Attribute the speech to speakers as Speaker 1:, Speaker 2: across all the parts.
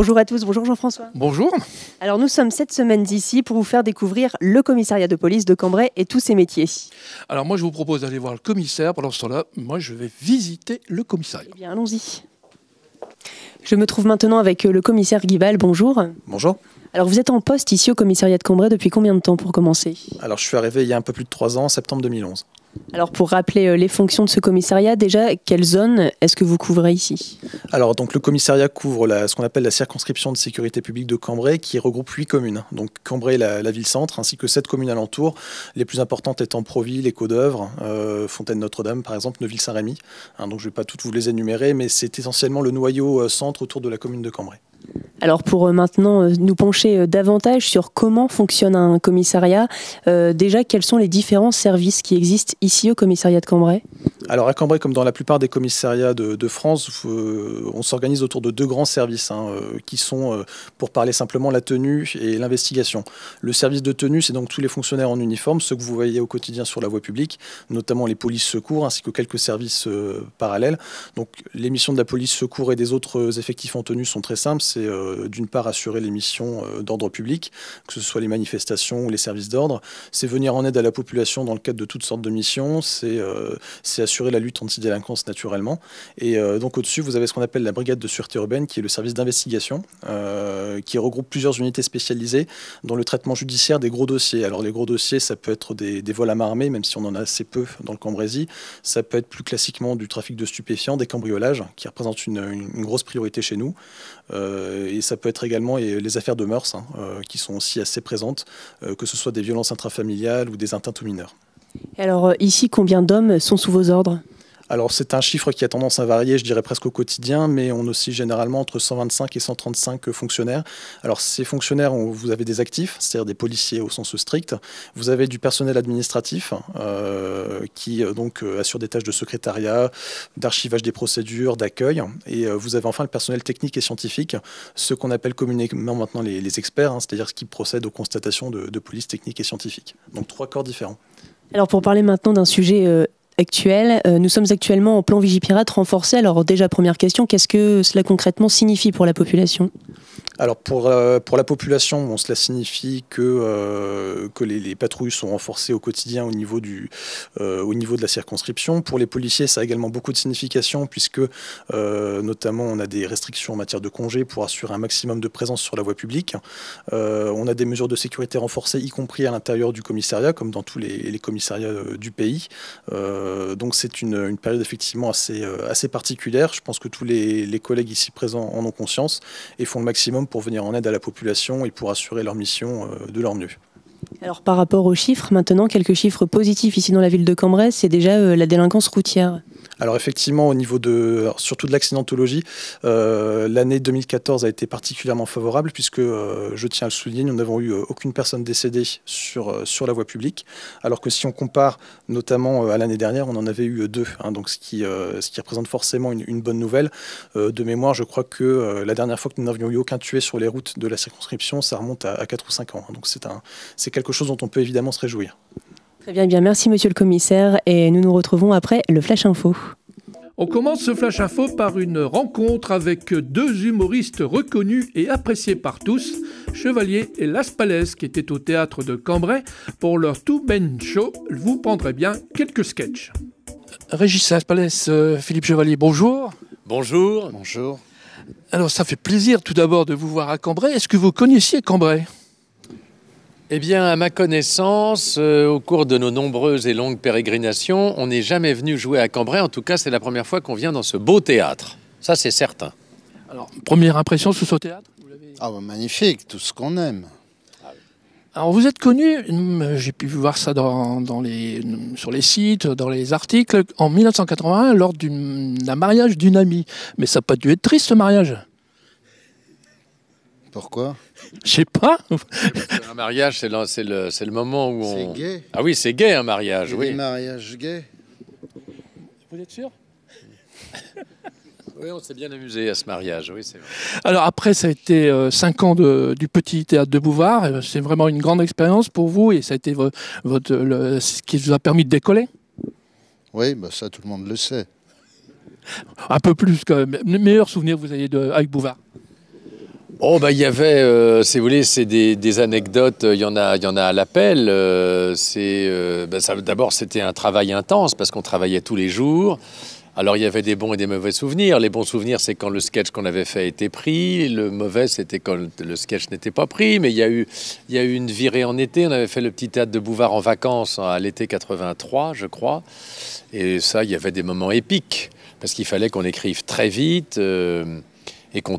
Speaker 1: Bonjour à tous, bonjour Jean-François.
Speaker 2: Bonjour.
Speaker 1: Alors nous sommes cette semaine ici pour vous faire découvrir le commissariat de police de Cambrai et tous ses métiers.
Speaker 2: Alors moi je vous propose d'aller voir le commissaire. Pendant ce temps-là, moi je vais visiter le commissariat.
Speaker 1: Eh bien allons-y. Je me trouve maintenant avec le commissaire Guibal, bonjour.
Speaker 3: Bonjour.
Speaker 1: Alors vous êtes en poste ici au commissariat de Cambrai depuis combien de temps pour commencer?
Speaker 3: Alors je suis arrivé il y a un peu plus de 3 ans, en septembre 2011.
Speaker 1: Alors pour rappeler les fonctions de ce commissariat, déjà, quelle zone est-ce que vous couvrez ici?
Speaker 3: Alors donc le commissariat couvre ce qu'on appelle la circonscription de sécurité publique de Cambrai qui regroupe 8 communes. Donc Cambrai, la ville-centre, ainsi que 7 communes alentours, les plus importantes étant Proville, les Côtes-d'Œuvre, Fontaine-Notre-Dame par exemple, Neuville-Saint-Rémy. Donc je ne vais pas toutes vous les énumérer, mais c'est essentiellement le noyau centre autour de la commune de Cambrai.
Speaker 1: Alors pour maintenant nous pencher davantage sur comment fonctionne un commissariat, déjà quels sont les différents services qui existent ici au commissariat de Cambrai?
Speaker 3: Alors à Cambrai, comme dans la plupart des commissariats de France, on s'organise autour de 2 grands services qui sont, pour parler simplement, la tenue et l'investigation. Le service de tenue, c'est donc tous les fonctionnaires en uniforme, ceux que vous voyez au quotidien sur la voie publique, notamment les polices secours ainsi que quelques services parallèles. Donc les missions de la police secours et des autres effectifs en tenue sont très simples. C'est d'une part assurer les missions d'ordre public, que ce soit les manifestations ou les services d'ordre. C'est venir en aide à la population dans le cadre de toutes sortes de missions. C'est assurer la lutte anti-délinquance naturellement. Et donc au-dessus, vous avez ce qu'on appelle la brigade de sûreté urbaine, qui est le service d'investigation, qui regroupe plusieurs unités spécialisées dans le traitement judiciaire des gros dossiers. Alors les gros dossiers, ça peut être des vols à main armée, même si on en a assez peu dans le Cambrésis. Ça peut être plus classiquement du trafic de stupéfiants, des cambriolages, qui représentent une grosse priorité chez nous. Et ça peut être également les affaires de mœurs, qui sont aussi assez présentes, que ce soit des violences intrafamiliales ou des atteintes aux mineurs.
Speaker 1: Et alors ici, combien d'hommes sont sous vos ordres?
Speaker 3: Alors c'est un chiffre qui a tendance à varier, je dirais presque au quotidien, mais on oscille généralement entre 125 et 135 fonctionnaires. Alors ces fonctionnaires, vous avez des actifs, c'est-à-dire des policiers au sens strict. Vous avez du personnel administratif qui donc assure des tâches de secrétariat, d'archivage des procédures, d'accueil. Et vous avez enfin le personnel technique et scientifique, ce qu'on appelle communément maintenant les experts, c'est-à-dire ce qui procède aux constatations de police technique et scientifique. Donc 3 corps différents.
Speaker 1: Alors pour parler maintenant d'un sujet actuel, nous sommes actuellement en plan Vigipirate renforcé. Alors déjà, première question, qu'est-ce que cela concrètement signifie pour la population?
Speaker 3: Alors pour la population, cela signifie que les patrouilles sont renforcées au quotidien au niveau de la circonscription. Pour les policiers, ça a également beaucoup de signification puisque notamment on a des restrictions en matière de congés pour assurer un maximum de présence sur la voie publique. On a des mesures de sécurité renforcées, y compris à l'intérieur du commissariat, comme dans tous les commissariats du pays. Donc c'est une période effectivement assez particulière. Je pense que tous les collègues ici présents en ont conscience et font le maximum pour venir en aide à la population et pour assurer leur mission de leur mieux.
Speaker 1: Alors par rapport aux chiffres, maintenant quelques chiffres positifs ici dans la ville de Cambrai, c'est déjà la délinquance routière.
Speaker 3: Alors effectivement, au niveau surtout de l'accidentologie, l'année 2014 a été particulièrement favorable puisque, je tiens à le souligner, nous n'avons eu aucune personne décédée sur la voie publique, alors que si on compare notamment à l'année dernière, on en avait eu 2, donc ce qui représente forcément une bonne nouvelle. De mémoire, je crois que la dernière fois que nous n'avions eu aucun tué sur les routes de la circonscription, ça remonte à 4 ou 5 ans. Donc c'est quelque chose dont on peut évidemment se réjouir.
Speaker 1: Très bien, bien, merci monsieur le commissaire et nous nous retrouvons après le Flash Info.
Speaker 2: On commence ce Flash Info par une rencontre avec 2 humoristes reconnus et appréciés par tous, Chevalier et Las Palais, qui étaient au théâtre de Cambrai pour leur two-man show. Vous prendrez bien quelques sketchs. Régis Las Palais, Philippe Chevalier, bonjour.
Speaker 4: Bonjour. Bonjour.
Speaker 2: Alors ça fait plaisir tout d'abord de vous voir à Cambrai. Est-ce que vous connaissiez Cambrai ?
Speaker 4: Eh bien, à ma connaissance, au cours de nos nombreuses et longues pérégrinations, on n'est jamais venu jouer à Cambrai. En tout cas, c'est la première fois qu'on vient dans ce beau théâtre. Ça, c'est certain.
Speaker 2: Alors, première impression sur ce théâtre ?
Speaker 5: Magnifique, tout ce qu'on aime.
Speaker 2: Alors, vous êtes connu, j'ai pu voir ça sur les sites, dans les articles, en 1981, lors d'un mariage d'une amie. Mais ça n'a pas dû être triste, ce mariage.
Speaker 5: Pourquoi ?
Speaker 2: Je sais pas.
Speaker 4: Un mariage, c'est le moment où on...
Speaker 5: C'est gay.
Speaker 4: Ah oui, c'est gay un mariage, oui.
Speaker 5: Des mariages gays.
Speaker 2: Vous êtes sûr ?
Speaker 4: Oui, on s'est bien amusé à ce mariage, oui, c'est vrai.
Speaker 2: Alors après, ça a été 5 ans du petit théâtre de Bouvard. C'est vraiment une grande expérience pour vous et ça a été ce qui vous a permis de décoller ?
Speaker 5: Oui, ça tout le monde le sait.
Speaker 2: Un peu plus quand même. Le meilleur souvenir que vous avez avec Bouvard ?
Speaker 4: Oh, bah, il y avait, si vous voulez, c'est des anecdotes, il y en a à l'appel. D'abord, c'était un travail intense parce qu'on travaillait tous les jours. Alors, il y avait des bons et des mauvais souvenirs. Les bons souvenirs, c'est quand le sketch qu'on avait fait était pris. Le mauvais, c'était quand le sketch n'était pas pris. Mais il y a eu une virée en été. On avait fait le petit théâtre de Bouvard en vacances à l'été 83, je crois. Et ça, il y avait des moments épiques parce qu'il fallait qu'on écrive très vite. Et qu'on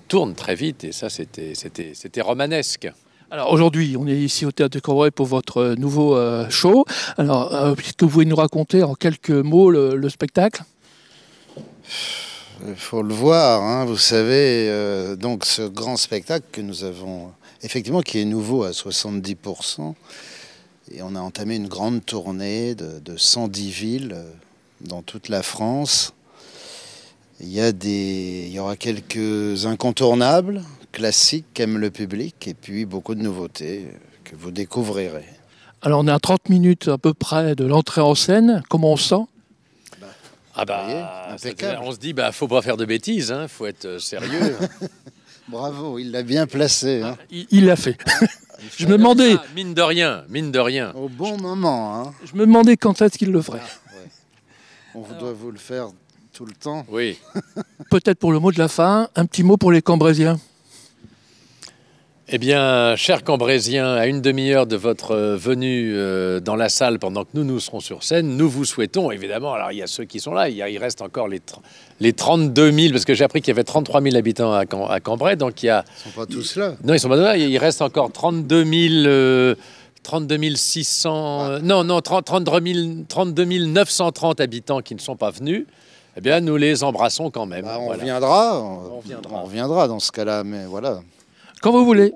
Speaker 4: tourne très vite, et ça, c'était romanesque.
Speaker 2: Alors aujourd'hui, on est ici au Théâtre de Cambrai pour votre nouveau show. Alors, est-ce que vous pouvez nous raconter en quelques mots le spectacle?
Speaker 5: Il faut le voir, hein, vous savez, donc ce grand spectacle que nous avons, effectivement, qui est nouveau à 70%, et on a entamé une grande tournée de 110 villes dans toute la France. Il y aura quelques incontournables, classiques qu'aime le public, et puis beaucoup de nouveautés que vous découvrirez.
Speaker 2: Alors on est à 30 minutes à peu près de l'entrée en scène. Comment on se sent?
Speaker 5: Impeccable.
Speaker 4: On se dit, faut pas faire de bêtises, hein, faut être sérieux.
Speaker 5: Bravo, il l'a bien placé. Hein.
Speaker 2: Il l'a fait. Je me demandais...
Speaker 4: Mine de rien.
Speaker 5: Au bon moment. Hein.
Speaker 2: Je me demandais quand est-ce qu'il le ferait.
Speaker 5: Ouais. On doit vous le faire tout le temps.
Speaker 4: Oui.
Speaker 2: Peut-être pour le mot de la fin, un petit mot pour les Cambrésiens.
Speaker 4: Eh bien, chers Cambrésiens, à une demi-heure de votre venue dans la salle pendant que nous serons sur scène, nous vous souhaitons, évidemment, alors il y a ceux qui sont là, il reste encore les 32 000, parce que j'ai appris qu'il y avait 33 000 habitants à Cambrai, donc il y a...
Speaker 5: Ils ne sont pas tous là.
Speaker 4: Non, ils sont pas là, il reste encore 32 600... Non, 32 930 habitants qui ne sont pas venus. Eh bien, nous les embrassons quand même.
Speaker 5: On
Speaker 4: voilà.
Speaker 5: reviendra dans ce cas-là, mais voilà.
Speaker 2: Quand vous voulez.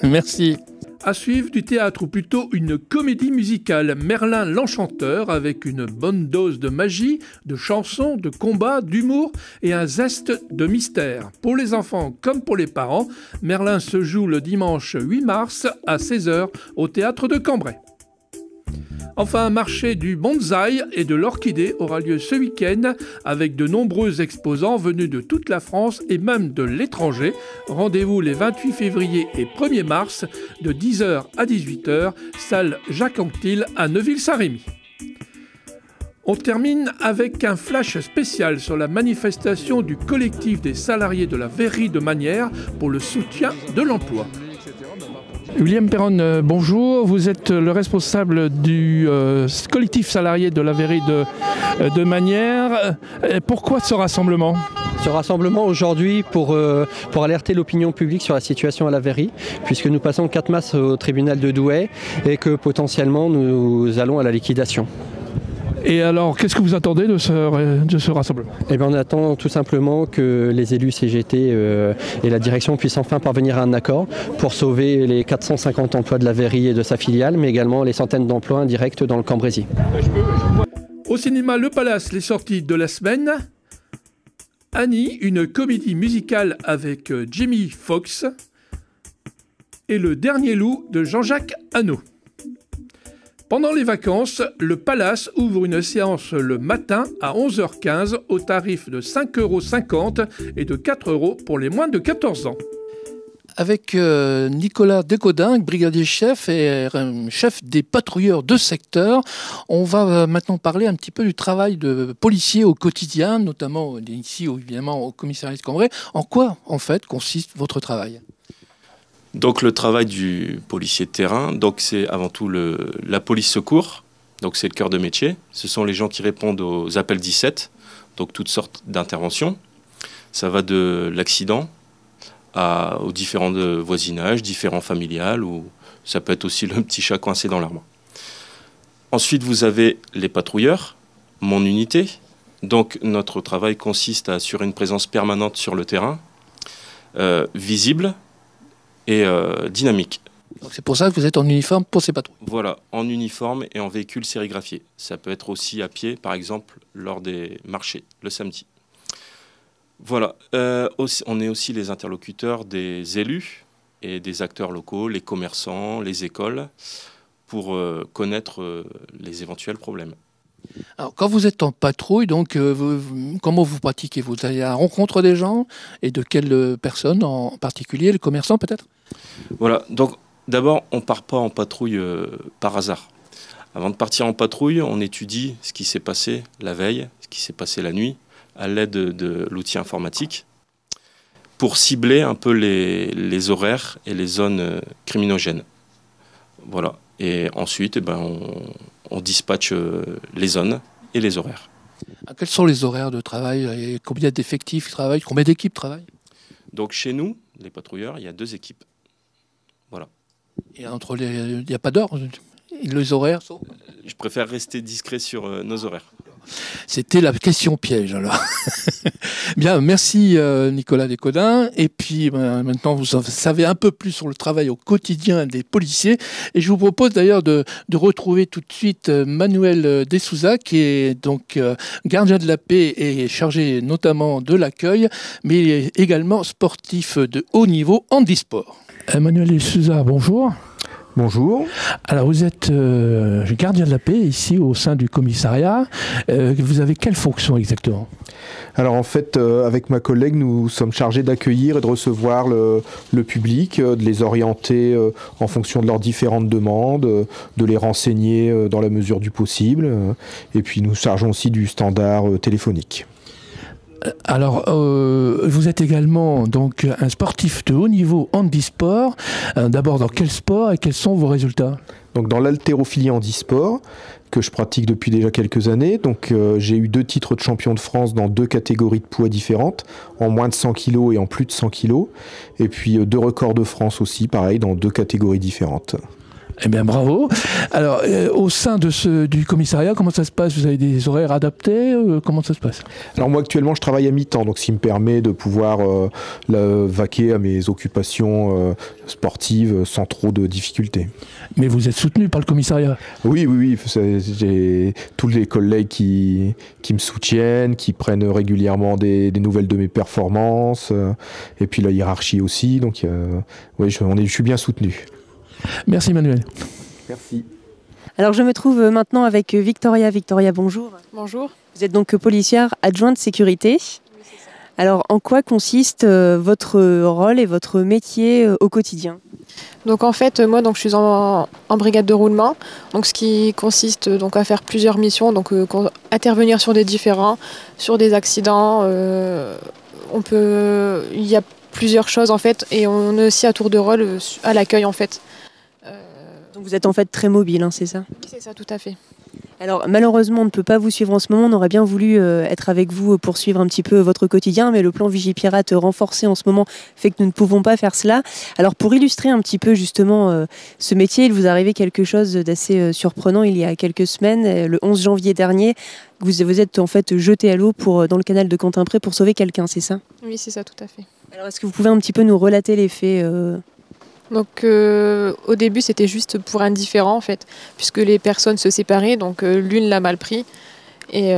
Speaker 2: Merci. À suivre du théâtre, ou plutôt une comédie musicale, Merlin l'Enchanteur, avec une bonne dose de magie, de chansons, de combats, d'humour et un zeste de mystère. Pour les enfants comme pour les parents, Merlin se joue le dimanche 8 mars à 16h au théâtre de Cambrai. Enfin, un marché du bonsaï et de l'orchidée aura lieu ce week-end avec de nombreux exposants venus de toute la France et même de l'étranger. Rendez-vous les 28 février et 1er mars de 10h à 18h, salle Jacques Anquetil à Neuville-Saint-Rémy. On termine avec un flash spécial sur la manifestation du collectif des salariés de la verrerie de Manières pour le soutien de l'emploi. William Perron, bonjour. Vous êtes le responsable du collectif salarié de la verrerie de Manières. Pourquoi ce rassemblement ?
Speaker 6: Ce rassemblement aujourd'hui pour alerter l'opinion publique sur la situation à la verrerie, puisque nous passons 4 mars au tribunal de Douai et que potentiellement nous allons à la liquidation.
Speaker 2: Et alors, qu'est-ce que vous attendez de ce rassemblement ?
Speaker 6: Eh bien, on attend tout simplement que les élus CGT et la direction puissent enfin parvenir à un accord pour sauver les 450 emplois de la verrerie et de sa filiale, mais également les centaines d'emplois indirects dans le Cambrésis.
Speaker 2: Au cinéma Le Palace, les sorties de la semaine. Annie, une comédie musicale avec Jamie Foxx. Et Le Dernier Loup de Jean-Jacques Hano. Pendant les vacances, le Palace ouvre une séance le matin à 11h15 au tarif de 5,50 € et de 4 € pour les moins de 14 ans. Avec Nicolas Descodin, brigadier chef et chef des patrouilleurs de secteur, on va maintenant parler un petit peu du travail de policier au quotidien, notamment ici évidemment au commissariat de Cambrai. En quoi en fait consiste votre travail ?
Speaker 7: Donc le travail du policier de terrain, donc c'est avant tout la police secours, donc c'est le cœur de métier. Ce sont les gens qui répondent aux appels 17, donc toutes sortes d'interventions. Ça va de l'accident aux différents voisinages, différents familiales, ou ça peut être aussi le petit chat coincé dans l'arbre. Ensuite, vous avez les patrouilleurs, mon unité. Donc notre travail consiste à assurer une présence permanente sur le terrain, visible, et dynamique.
Speaker 2: Donc c'est pour ça que vous êtes en uniforme pour ces patrouilles.
Speaker 7: Voilà, en uniforme et en véhicule sérigraphié. Ça peut être aussi à pied, par exemple, lors des marchés, le samedi. Voilà, on est aussi les interlocuteurs des élus et des acteurs locaux, les commerçants, les écoles, pour connaître les éventuels problèmes.
Speaker 2: Alors, quand vous êtes en patrouille, donc, comment vous pratiquez? Vous allez à la rencontre des gens et de quelles personnes en particulier, les commerçants peut-être?
Speaker 7: Voilà, donc d'abord, on ne part pas en patrouille par hasard. Avant de partir en patrouille, on étudie ce qui s'est passé la veille, ce qui s'est passé la nuit, à l'aide de l'outil informatique, pour cibler un peu les horaires et les zones criminogènes. Voilà. Et ensuite, on dispatche les zones et les horaires.
Speaker 2: Quels sont les horaires de travail et combien d'effectifs travaillent? Combien d'équipes travaillent?
Speaker 7: Donc chez nous, les patrouilleurs, il y a 2 équipes. Voilà.
Speaker 2: Et entre il n'y a pas d'heure? Les horaires sont...
Speaker 7: Je préfère rester discret sur nos horaires.
Speaker 2: C'était la question piège alors. Bien, merci Nicolas Descodins. Et puis maintenant vous savez un peu plus sur le travail au quotidien des policiers. Et je vous propose d'ailleurs de retrouver tout de suite Manuel Desouza, qui est donc gardien de la paix et chargé notamment de l'accueil, mais il est également sportif de haut niveau handisport. Manuel Desouza, bonjour.
Speaker 8: Bonjour.
Speaker 2: Alors vous êtes gardien de la paix ici au sein du commissariat. Vous avez quelle fonction exactement?
Speaker 8: Alors en fait, avec ma collègue, nous sommes chargés d'accueillir et de recevoir le public, de les orienter en fonction de leurs différentes demandes, de les renseigner dans la mesure du possible. Et puis nous chargeons aussi du standard téléphonique.
Speaker 2: Alors, vous êtes également donc un sportif de haut niveau handisport. D'abord, dans quel sport et quels sont vos résultats?
Speaker 8: Donc dans l'haltérophilie handisport, que je pratique depuis déjà quelques années. Donc j'ai eu 2 titres de champion de France dans 2 catégories de poids différentes, en moins de 100 kg et en plus de 100 kg. Et puis 2 records de France aussi, pareil, dans 2 catégories différentes.
Speaker 2: Eh bien, bravo. Alors, au sein du commissariat, comment ça se passe? Vous avez des horaires adaptés? Comment ça se passe?
Speaker 8: Alors moi, actuellement, je travaille à mi-temps, donc ce qui me permet de pouvoir vaquer à mes occupations sportives sans trop de difficultés.
Speaker 2: Mais vous êtes soutenu par le commissariat?
Speaker 8: Oui. J'ai tous les collègues qui me soutiennent, qui prennent régulièrement des nouvelles de mes performances, et puis la hiérarchie aussi. Donc, oui, je suis bien soutenu.
Speaker 2: Merci Manuel.
Speaker 8: Merci.
Speaker 1: Alors je me trouve maintenant avec Victoria. Victoria, bonjour.
Speaker 9: Bonjour.
Speaker 1: Vous êtes donc policière adjointe sécurité. Oui, c'est ça. Alors en quoi consiste votre rôle et votre métier au quotidien?
Speaker 9: Donc en fait, moi je suis en brigade de roulement, donc ce qui consiste donc à faire plusieurs missions, donc intervenir sur des différends, sur des accidents. Il y a plusieurs choses en fait, et on est aussi à tour de rôle à l'accueil en fait.
Speaker 1: Donc vous êtes en fait très mobile, hein, c'est ça?
Speaker 9: Oui, c'est ça, tout à fait.
Speaker 1: Alors malheureusement on ne peut pas vous suivre en ce moment, on aurait bien voulu être avec vous pour suivre un petit peu votre quotidien, mais le plan Vigipirate renforcé en ce moment fait que nous ne pouvons pas faire cela. Alors pour illustrer un petit peu justement ce métier, il vous est arrivé quelque chose d'assez surprenant il y a quelques semaines, le 11 janvier dernier, vous êtes en fait jeté à l'eau dans le canal de Quentin-Pré pour sauver quelqu'un, c'est ça?
Speaker 9: Oui, c'est ça, tout à fait.
Speaker 1: Alors est-ce que vous pouvez un petit peu nous relater les faits
Speaker 9: Donc au début c'était juste pour un différend en fait, puisque les personnes se séparaient, donc l'une l'a mal pris. Et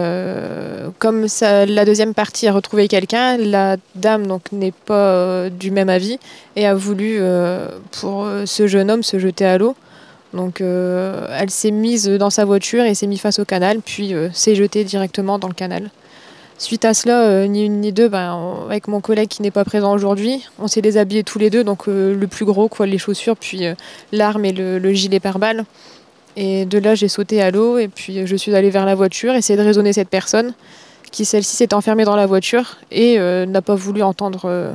Speaker 9: comme la deuxième partie a retrouvé quelqu'un, la dame donc n'est pas du même avis et a voulu pour ce jeune homme se jeter à l'eau. Donc elle s'est mise dans sa voiture et s'est mise face au canal, puis s'est jetée directement dans le canal. Suite à cela, ni une ni deux, avec mon collègue qui n'est pas présent aujourd'hui, on s'est déshabillés tous les deux, donc le plus gros, les chaussures, puis l'arme et le gilet pare-balles. Et de là, j'ai sauté à l'eau et puis je suis allée vers la voiture, essayer de raisonner cette personne, qui celle-ci s'est enfermée dans la voiture et n'a pas voulu entendre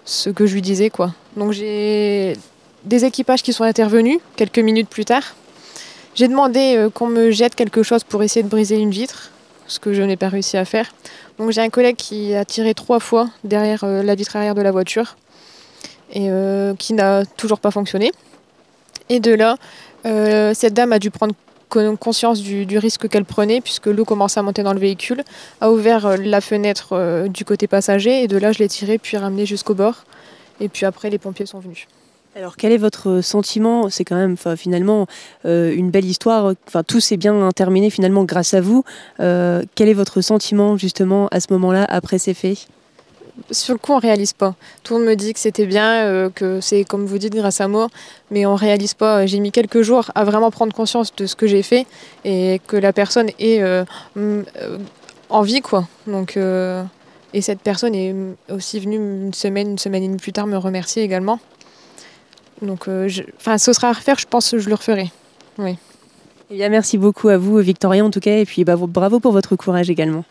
Speaker 9: ce que je lui disais, quoi. Donc j'ai des équipages qui sont intervenus quelques minutes plus tard. J'ai demandé qu'on me jette quelque chose pour essayer de briser une vitre, ce que je n'ai pas réussi à faire. Donc j'ai un collègue qui a tiré 3 fois derrière la vitre arrière de la voiture et qui n'a toujours pas fonctionné. Et de là, cette dame a dû prendre conscience du risque qu'elle prenait puisque l'eau commençait à monter dans le véhicule, a ouvert la fenêtre du côté passager et de là je l'ai tiré puis ramené jusqu'au bord. Et puis après les pompiers sont venus.
Speaker 1: Alors quel est votre sentiment? C'est quand même finalement une belle histoire, tout s'est bien terminé finalement grâce à vous. Quel est votre sentiment justement à ce moment-là après ces faits?
Speaker 9: sur le coup, on réalise pas. Tout le monde me dit que c'était bien, que c'est comme vous dites grâce à moi, mais on réalise pas. J'ai mis quelques jours à vraiment prendre conscience de ce que j'ai fait et que la personne est en vie, quoi. Donc, et cette personne est aussi venue une semaine et demie plus tard me remercier également. Donc, ce sera à refaire, je pense que je le referai. Oui.
Speaker 1: Eh bien, merci beaucoup à vous, Victoria, en tout cas, et puis bravo pour votre courage également.